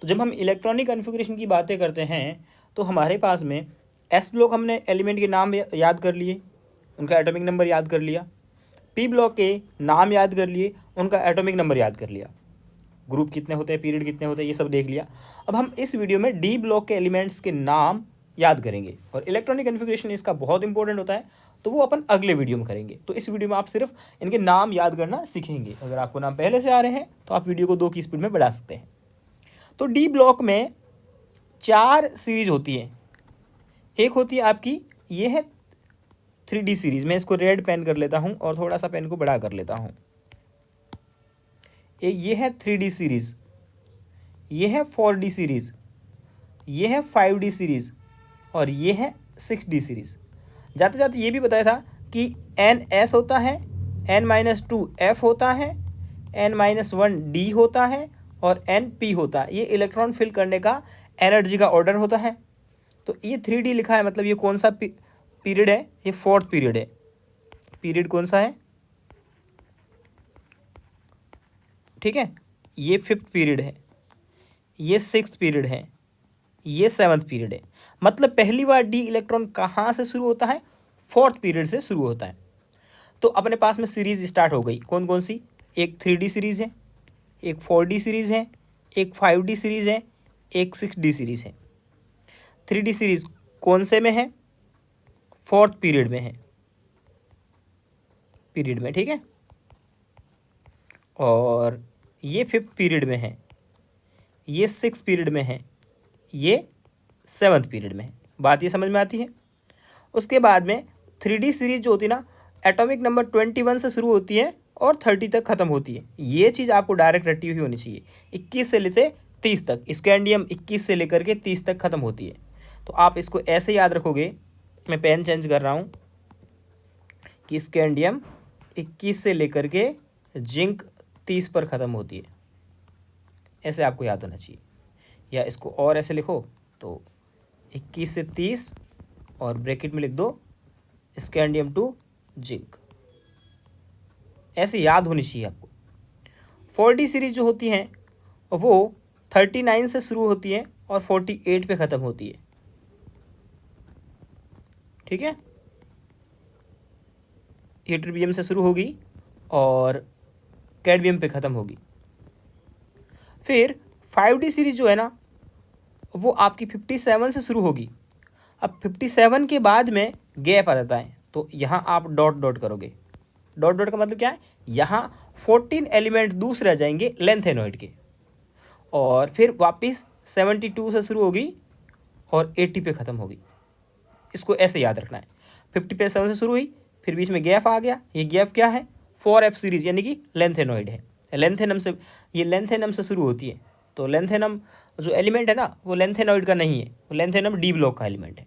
तो जब हम इलेक्ट्रॉनिक कॉन्फ़िगरेशन की बातें करते हैं तो हमारे पास में एस ब्लॉक हमने एलिमेंट के नाम याद कर लिए, उनका एटॉमिक नंबर याद कर लिया। पी ब्लॉक के नाम याद कर लिए, उनका एटॉमिक नंबर याद कर लिया। ग्रुप कितने होते हैं, पीरियड कितने होते हैं, ये सब देख लिया। अब हम इस वीडियो में डी ब्लॉक के एलिमेंट्स के नाम याद करेंगे और इलेक्ट्रॉनिक कॉन्फ़िगरेशन इसका बहुत इंपॉर्टेंट होता है, तो वो अपन अगले वीडियो में करेंगे। तो इस वीडियो में आप सिर्फ इनके नाम याद करना सीखेंगे। अगर आपको नाम पहले से आ रहे हैं तो आप वीडियो को 2 की स्पीड में बढ़ा सकते हैं। तो डी ब्लॉक में 4 सीरीज होती है। एक होती है आपकी, ये है 3D सीरीज। मैं इसको रेड पेन कर लेता हूँ और थोड़ा सा पेन को बड़ा कर लेता हूँ। ये है 3D सीरीज, ये है 4D सीरीज, ये है 5D सीरीज और ये है 6D सीरीज। जाते जाते ये भी बताया था कि NS होता है, N-2 F होता है, N-1 D होता है और NP होता है। ये इलेक्ट्रॉन फिल करने का एनर्जी का ऑर्डर होता है। तो ये 3D लिखा है, मतलब ये कौन सा पीरियड है, ये 4th पीरियड है। पीरियड कौन सा है, ठीक है, ये 5th पीरियड है, ये 6th पीरियड है, ये 7th पीरियड है। मतलब पहली बार डी इलेक्ट्रॉन कहाँ से शुरू होता है, 4th पीरियड से शुरू होता है। तो अपने पास में सीरीज स्टार्ट हो गई, कौन कौन सी, एक 3D सीरीज है, एक 4D सीरीज है, एक 5D सीरीज है, एक 6D सीरीज है। 3D सीरीज कौन से में है, 4th पीरियड में है, पीरियड में, ठीक है। और ये 5th पीरियड में है, ये 6th पीरियड में है, ये 7th पीरियड में है। बात ये समझ में आती है। उसके बाद में 3D सीरीज जो होती है ना, एटॉमिक नंबर 21 से शुरू होती है और 30 तक ख़त्म होती है। ये चीज़ आपको डायरेक्ट रटी हुई होनी चाहिए। 21 से लेते 30 तक, स्कैंडियम 21 से लेकर के 30 तक ख़त्म होती है। तो आप इसको ऐसे याद रखोगे, मैं पेन चेंज कर रहा हूँ, कि स्कैंडियम 21 से लेकर के जिंक 30 पर ख़त्म होती है। ऐसे आपको याद होना चाहिए। या इसको और ऐसे लिखो, तो 21 से 30 और ब्रैकेट में लिख दो स्कैंडियम टू जिंक। ऐसे याद होनी चाहिए आपको। 4D सीरीज जो होती हैं वो 39 से शुरू होती है और 48 पे ख़त्म होती है, ठीक है। ये ट्रिबियम से शुरू होगी और कैडमियम पे ख़त्म होगी। फिर 5D सीरीज जो है ना, वो आपकी 57 से शुरू होगी। अब 57 के बाद में गैप आ जाता है, तो यहाँ आप डॉट डॉट करोगे। डॉट डॉट का मतलब क्या है, यहाँ 14 एलिमेंट दूसरे आ जाएंगे लेंथेनॉइड के, और फिर वापस 72 से शुरू होगी और 80 पे ख़त्म होगी। इसको ऐसे याद रखना है। 57 से शुरू हुई, फिर बीच में गैप आ गया। ये गैप क्या है, 4F सीरीज, यानी कि लेंथेनॉइड है। लेंथेनम से, ये लेंथेनम से शुरू होती है। तो लेंथेनम जो एलिमेंट है ना, वो लेंथेनॉइड का नहीं है, वो लेंथेनम डी ब्लॉक का एलिमेंट है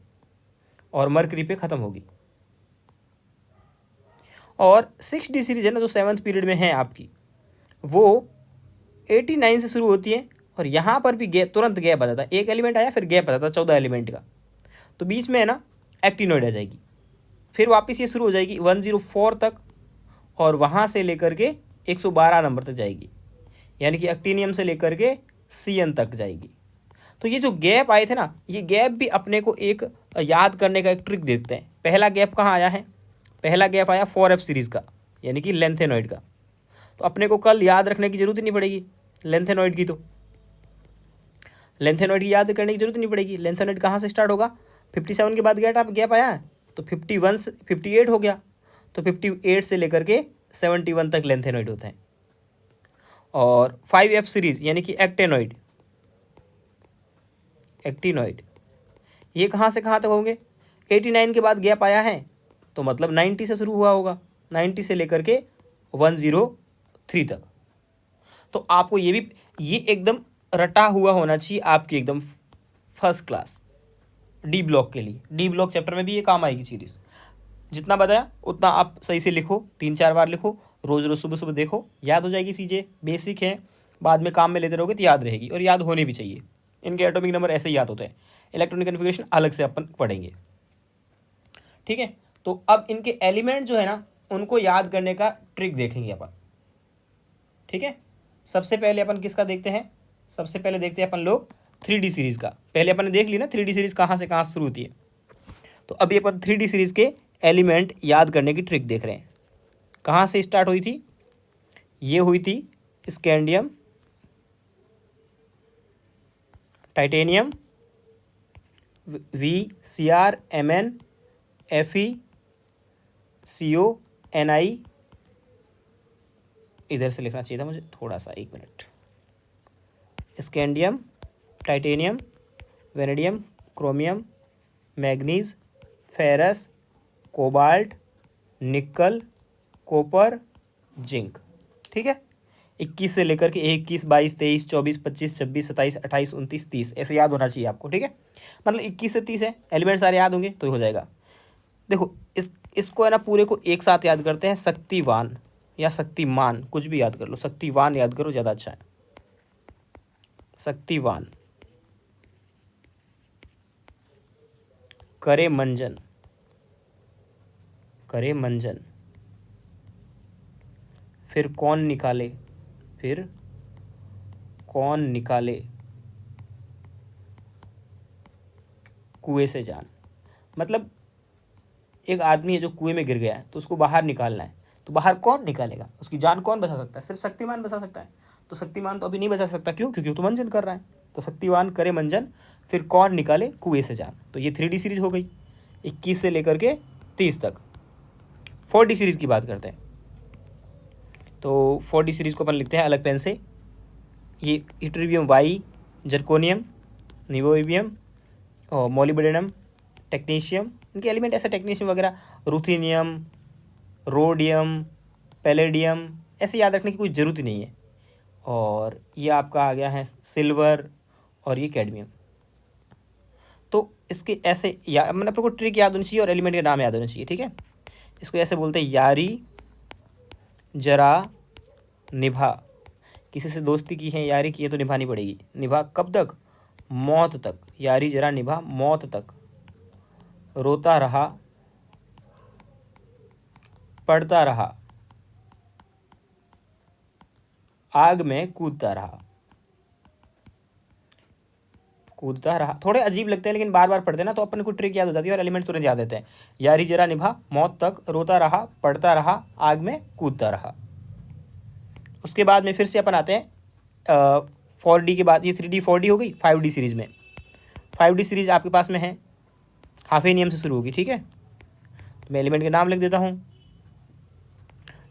और मरकरी पे ख़त्म होगी। और 6D सीरीज है ना, जो 7th पीरियड में है आपकी, वो 89 से शुरू होती है और यहाँ पर भी गैप, तुरंत गैप आ जाता है। एक एलिमेंट आया, फिर गैप आ जाता है 14 एलिमेंट का, तो बीच में है ना एक्टिनॉइड आ जाएगी। फिर वापस ये शुरू हो जाएगी 104 तक और वहाँ से लेकर के 112 नंबर तक जाएगी, यानी कि एक्टिनियम से लेकर के CN तक जाएगी। तो ये जो गैप आए थे ना, ये गैप भी अपने को एक याद करने का एक ट्रिक देते हैं। पहला गैप कहाँ आया है, पहला गैप आया 4F सीरीज़ का, यानी कि लेंथेनॉइड का। तो अपने को कल याद रखने की जरूरत ही नहीं पड़ेगी लेंथेनॉइड की, तो लेंथेनॉइड की याद करने की जरूरत नहीं पड़ेगी। लेंथेनॉइड कहाँ से स्टार्ट होगा, 57 के बाद गैप आया है, तो 51 से 58 हो गया, तो 58 से लेकर के 71 तक लेंथेनॉइड होता है। और 5F सीरीज यानी कि एक्टेनॉइड, एक्टिनॉइड, ये कहाँ से कहाँ तक होंगे, 89 के बाद गैप आया है, तो मतलब 90 से शुरू हुआ होगा, 90 से लेकर के 103 तक। तो आपको ये भी, ये एकदम रटा हुआ होना चाहिए आपकी, एकदम फर्स्ट क्लास डी ब्लॉक के लिए। डी ब्लॉक चैप्टर में भी ये काम आएगी सीरीज। जितना बताया उतना आप सही से लिखो, 3-4 बार लिखो, रोज़ रोज़ सुबह सुबह देखो, याद हो जाएगी चीज़ें, बेसिक है। बाद में काम में लेते रहोगे तो याद रहेगी, और याद होनी भी चाहिए। इनके एटॉमिक नंबर ऐसे ही याद होते हैं। इलेक्ट्रॉनिक कन्फिग्रेशन अलग से अपन पढ़ेंगे, ठीक है। तो अब इनके एलिमेंट जो है ना, उनको याद करने का ट्रिक देखेंगे अपन, ठीक है। सबसे पहले अपन किसका देखते हैं, सबसे पहले देखते हैं अपन लोग 3D सीरीज़ का। पहले अपन ने देख ली ना 3D सीरीज़ कहाँ से कहाँ शुरू होती है। तो अभी अपन 3D सीरीज़ के एलिमेंट याद करने की ट्रिक देख रहे हैं। कहाँ से स्टार्ट हुई थी? ये हुई थी scandium, titanium, VCr, Mn, Fe, CO, Ni। इधर से लिखना चाहिए था मुझे थोड़ा सा, 1 minute. Scandium, titanium, vanadium, chromium, manganese, ferrous, cobalt, निकल, कॉपर, जिंक। ठीक है, 21 से लेकर के 21, 22, 23, 24, 25, 26, 27, 28, 29, 30 ऐसे याद होना चाहिए आपको। ठीक है, मतलब 21 से 30 है, एलिमेंट सारे याद होंगे तो हो जाएगा। देखो इसको है ना पूरे को एक साथ याद करते हैं, शक्तिवान या शक्तिमान, कुछ भी याद कर लो, शक्तिवान याद करो ज़्यादा अच्छा है। शक्तिवान, करे मंजन, करे मंजन, फिर कौन निकाले, फिर कौन निकाले कुएं से जान। मतलब एक आदमी है जो कुएं में गिर गया है तो उसको बाहर निकालना है, तो बाहर कौन निकालेगा, उसकी जान कौन बचा सकता है? सिर्फ शक्तिमान बचा सकता है। तो शक्तिमान तो अभी नहीं बचा सकता, क्यों? क्योंकि वो तो मंजन कर रहा है। तो शक्तिवान करे मंजन, फिर कौन निकाले कुएं से जान। तो ये 3D सीरीज हो गई 21 से लेकर के 30 तक। 4D सीरीज़ की बात करते हैं। तो 4D सीरीज़ को अपन लिखते हैं अलग पेन से। ये इट्रीबियम वाई, जर्कोनियम, निवोइबियम और मोलिब्डेनम, टेक्नीशियम, इनके एलिमेंट ऐसे टेक्नीशियम वगैरह, रुथीनियम, रोडियम, पैलेडियम, ऐसे याद रखने की कोई ज़रूरत ही नहीं है। और ये आपका आ गया है सिल्वर, और ये कैडमियम। तो इसके ऐसे या मतलब आपको ट्रिक याद होनी चाहिए और एलिमेंट के नाम याद होने चाहिए। ठीक है, इसको ऐसे बोलते हैं यारी जरा निभा। किसी से दोस्ती की है, यारी की है तो निभानी पड़ेगी। निभा कब तक? मौत तक। यारी जरा निभा मौत तक। रोता रहा, पढ़ता रहा, आग में कूदता रहा। कूदता रहा थोड़े अजीब लगते हैं, लेकिन बार बार पढ़ते ना तो अपन को ट्रिक याद हो जाती है और एलिमेंट तुरंत याद रहते हैं। यारी जरा निभा मौत तक, रोता रहा, पढ़ता रहा, आग में कूदता रहा। उसके बाद में फिर से अपन आते हैं 4D के बाद। ये 3D 4D हो गई। 5D सीरीज़ में, 5D सीरीज़ आपके पास में है, हाफेनियम से शुरू होगी। ठीक है, तो मैं एलिमेंट के नाम लिख देता हूँ।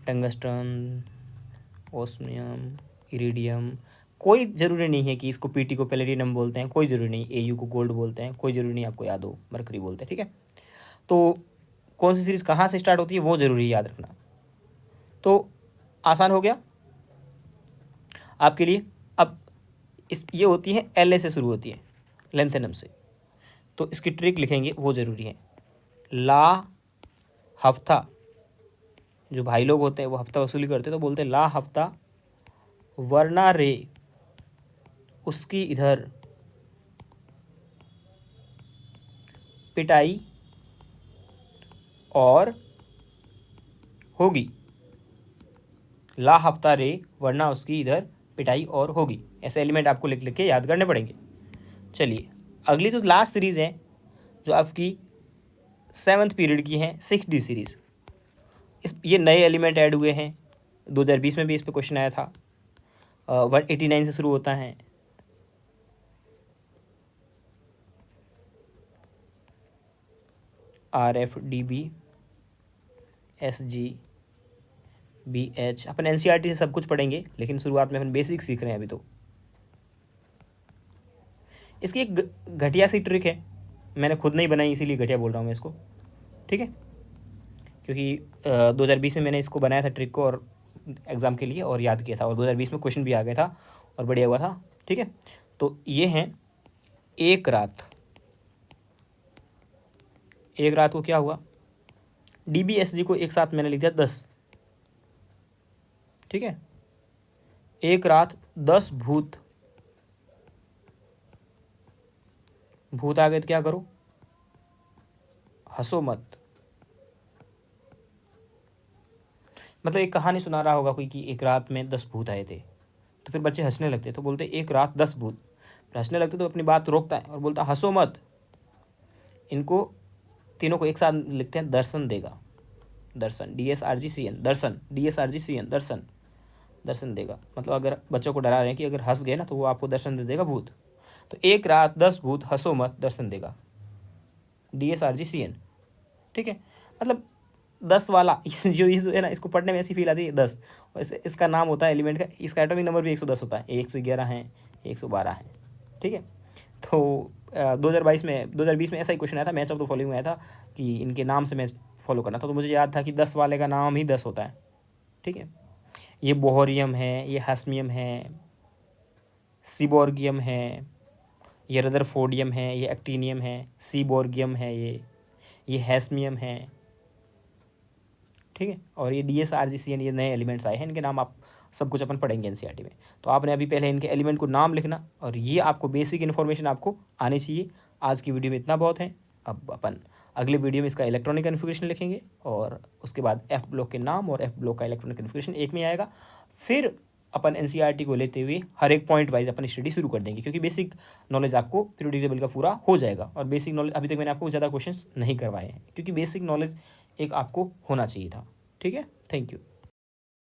Tungsten, osmium, iridium. कोई ज़रूरी नहीं है कि इसको पीटी को पैलेडियम बोलते हैं, कोई ज़रूरी नहीं। एयू को गोल्ड बोलते हैं, कोई ज़रूरी नहीं आपको याद हो, मरकरी बोलते हैं। ठीक है, तो कौन सी सीरीज़ कहाँ से स्टार्ट होती है वो ज़रूरी याद रखना। तो आसान हो गया आपके लिए। अब ये होती है LA से शुरू होती है, लेंथेनम से। तो इसकी ट्रिक लिखेंगे वो ज़रूरी है। ला हफ्ता, जो भाई लोग होते हैं वो हफ्ता वसूली करते हैं तो बोलते हैं ला हफ्ता, वरना रे उसकी इधर, पिटाई और होगी। ला हफ्ता रे वरना उसकी इधर पिटाई और होगी। ऐसे एलिमेंट आपको लिख लिख के याद करने पड़ेंगे। चलिए अगली जो लास्ट सीरीज़ है जो आपकी 7th पीरियड की है, 6D सीरीज़। ये नए एलिमेंट ऐड हुए हैं, 2020 में भी इस पर क्वेश्चन आया था। 189 से शुरू होता है। RFDB, SG, BH। अपन NCERT से सब कुछ पढ़ेंगे, लेकिन शुरुआत में अपन बेसिक सीख रहे हैं अभी। तो इसकी एक घटिया सी ट्रिक है, मैंने खुद नहीं बनाई इसीलिए घटिया बोल रहा हूँ मैं इसको। ठीक है, क्योंकि 2020 में मैंने इसको बनाया था ट्रिक को, और एग्ज़ाम के लिए, और याद किया था, और 2020 में क्वेश्चन भी आ गया था और बढ़िया हुआ था। ठीक है, तो ये हैं एक रात। एक रात को क्या हुआ, DBSG को एक साथ मैंने लिख दिया 10। ठीक है, एक रात 10 भूत। भूत आ गए तो क्या करो, हंसो मत। मतलब एक कहानी सुना रहा होगा कोई कि एक रात में 10 भूत आए थे, तो फिर बच्चे हंसने लगते, तो बोलते एक रात 10 भूत। फिर हंसने लगते तो अपनी बात रोकता है और बोलता हंसो मत। इनको तीनों को एक साथ लिखते हैं दर्शन देगा। दर्शन, DSRGCN, दर्शन, DSRGCN, दर्शन, दर्शन देगा। मतलब अगर बच्चों को डरा रहे हैं कि अगर हंस गए ना तो वो आपको दर्शन दे देगा भूत। तो एक रात 10 भूत, हंसो मत, दर्शन देगा, DSRGCN। ठीक है, मतलब 10 वाला जो है ना, इसको पढ़ने में ऐसी फील आती है 10। और इसका नाम होता है एलिमेंट का, इसका एटॉमिक नंबर भी 110 होता है, 111 है, 112 है। ठीक है, तो 2020 में ऐसा ही क्वेश्चन आया था, मैच ऑफ द फॉलोइंग में आया था कि इनके नाम से मैच फॉलो करना था, तो मुझे याद था कि 10 वाले का नाम ही 10 होता है। ठीक है, ये बोहरियम है, ये हास्मियम है, सीबोर्गियम है, ये रदरफोर्डियम है, ये एक्टीनियम है, सीबोर्गियम है, ये हैस्मियम है। ठीक है, और ये DSRGCN, ये नए एलिमेंट्स आए हैं, इनके नाम आप सब कुछ अपन पढ़ेंगे NCERT में। तो आपने अभी पहले इनके एलिमेंट को नाम लिखना, और ये आपको बेसिक इन्फॉर्मेशन आपको आनी चाहिए। आज की वीडियो में इतना बहुत है। अब अपन अगले वीडियो में इसका इलेक्ट्रॉनिक कन्फिगरेशन लिखेंगे, और उसके बाद F ब्लॉक के नाम और F ब्लॉक का इलेक्ट्रॉनिक कन्फिगरेशन एक में आएगा। फिर अपन NCERT को लेते हुए हर एक पॉइंट वाइज अपन स्टडी शुरू कर देंगे, क्योंकि बेसिक नॉलेज आपको पीरियोडिक टेबल का पूरा हो जाएगा। और बेसिक नॉलेज अभी तक मैंने आपको ज़्यादा क्वेश्चंस नहीं करवाए हैं, क्योंकि बेसिक नॉलेज एक आपको होना चाहिए था। ठीक है, थैंक यू।